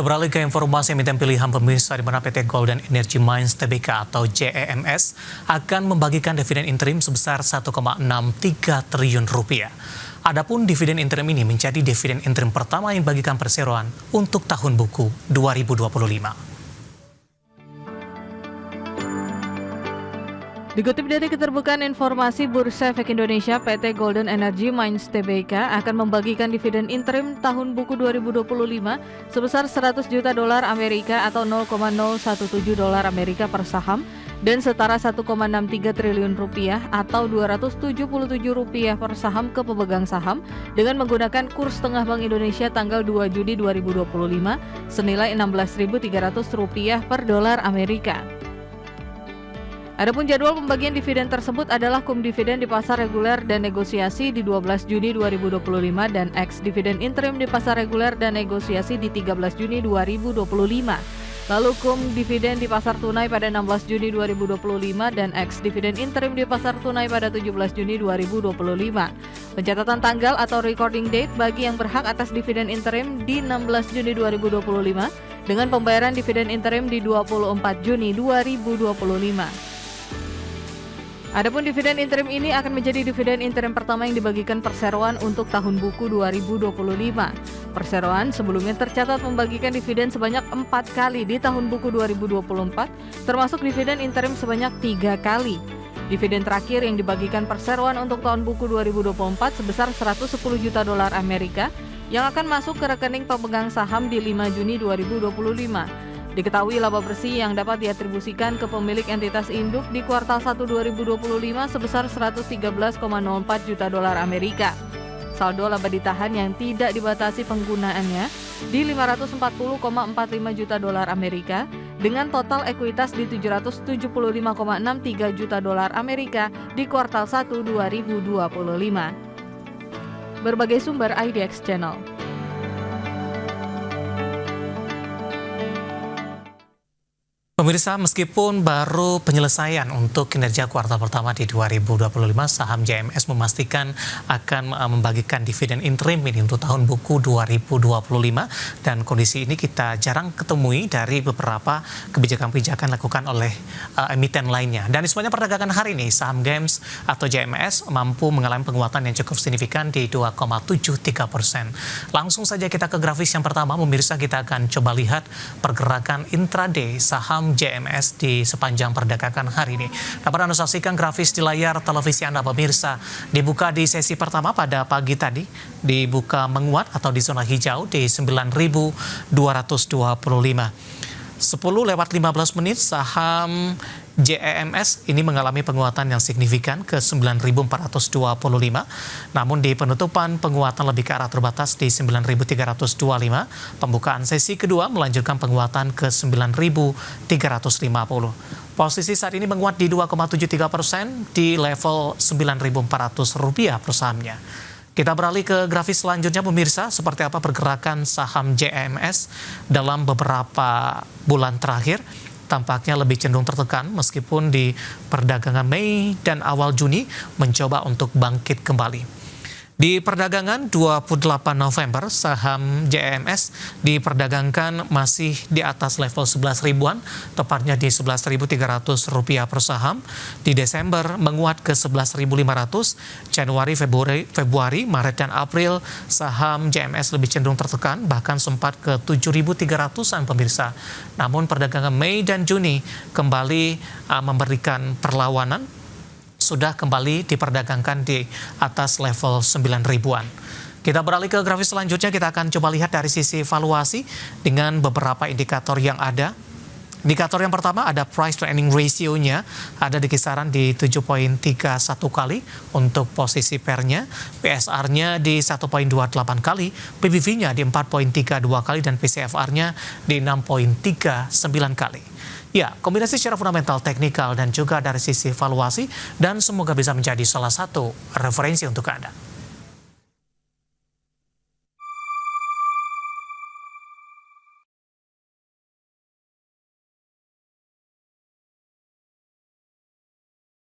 beralih ke informasi emiten pilihan pemirsa, di mana PT Golden Energy Mines Tbk atau GEMS akan membagikan dividen interim sebesar 1,63 triliun rupiah. Adapun dividen interim ini menjadi dividen interim pertama yang dibagikan perseroan untuk tahun buku 2025. Dikutip dari keterbukaan informasi Bursa Efek Indonesia, PT Golden Energy Mines Tbk akan membagikan dividen interim tahun buku 2025 sebesar 100 juta dolar Amerika atau 0,017 dolar Amerika per saham dan setara 1,63 triliun rupiah atau 277 rupiah per saham ke pemegang saham dengan menggunakan kurs tengah Bank Indonesia tanggal 2 Juni 2025 senilai 16.300 rupiah per dolar Amerika. Adapun jadwal pembagian dividen tersebut adalah cum dividen di pasar reguler dan negosiasi di 12 Juni 2025 dan ex dividen interim di pasar reguler dan negosiasi di 13 Juni 2025. Lalu cum dividen di pasar tunai pada 16 Juni 2025 dan ex dividen interim di pasar tunai pada 17 Juni 2025. Pencatatan tanggal atau recording date bagi yang berhak atas dividen interim di 16 Juni 2025 dengan pembayaran dividen interim di 24 Juni 2025. Adapun dividen interim ini akan menjadi dividen interim pertama yang dibagikan perseroan untuk tahun buku 2025. Perseroan sebelumnya tercatat membagikan dividen sebanyak 4 kali di tahun buku 2024, termasuk dividen interim sebanyak 3 kali. Dividen terakhir yang dibagikan perseroan untuk tahun buku 2024 sebesar 110 juta dolar Amerika yang akan masuk ke rekening pemegang saham di 5 Juni 2025. Diketahui laba bersih yang dapat diatribusikan ke pemilik entitas induk di kuartal 1 2025 sebesar 113,04 juta dolar Amerika. Saldo laba ditahan yang tidak dibatasi penggunaannya di 540,45 juta dolar Amerika dengan total ekuitas di 775,63 juta dolar Amerika di kuartal 1 2025. Berbagai sumber IDX Channel. Pemirsa, meskipun baru penyelesaian untuk kinerja kuartal pertama di 2025, saham GEMS memastikan akan membagikan dividen interim ini untuk tahun buku 2025 dan kondisi ini kita jarang ketemui dari beberapa kebijakan-kebijakan dilakukan oleh emiten lainnya. Dan di sepanjang perdagangan hari ini, saham GEMS atau GEMS mampu mengalami penguatan yang cukup signifikan di 2,73%. Langsung saja kita ke grafis yang pertama, pemirsa, kita akan coba lihat pergerakan intraday saham GEMS di sepanjang perdagangan hari ini. Dapat Anda saksikan grafis di layar televisi Anda, pemirsa. Dibuka di sesi pertama pada pagi tadi, dibuka menguat atau di zona hijau di 9.225. 10:15 saham GEMS ini mengalami penguatan yang signifikan ke 9.425. Namun di penutupan penguatan lebih ke arah terbatas di 9.325. Pembukaan sesi kedua melanjutkan penguatan ke 9.350. Posisi saat ini menguat di 2,73% di level Rp9.400 per sahamnya. Kita beralih ke grafis selanjutnya, pemirsa, seperti apa pergerakan saham GEMS dalam beberapa bulan terakhir. Tampaknya lebih cenderung tertekan meskipun di perdagangan Mei dan awal Juni mencoba untuk bangkit kembali. Di perdagangan 28 November, saham GEMS diperdagangkan masih di atas level 11 ribuan, tepatnya di Rp11.300 per saham. Di Desember menguat ke 11.500, Januari, Februari, Maret, dan April, saham GEMS lebih cenderung tertekan, bahkan sempat ke 7.300-an, pemirsa. Namun perdagangan Mei dan Juni kembali memberikan perlawanan, sudah kembali diperdagangkan di atas level 9 ribuan. Kita beralih ke grafis selanjutnya, kita akan coba lihat dari sisi valuasi dengan beberapa indikator yang ada. Indikator yang pertama ada price to earning ratio-nya, ada di kisaran di 7.31 kali untuk posisi pair-nya, PSR-nya di 1.28 kali, PBV-nya di 4.32 kali, dan PCFR-nya di 6.39 kali. Ya, kombinasi secara fundamental, teknikal, dan juga dari sisi valuasi, dan semoga bisa menjadi salah satu referensi untuk Anda.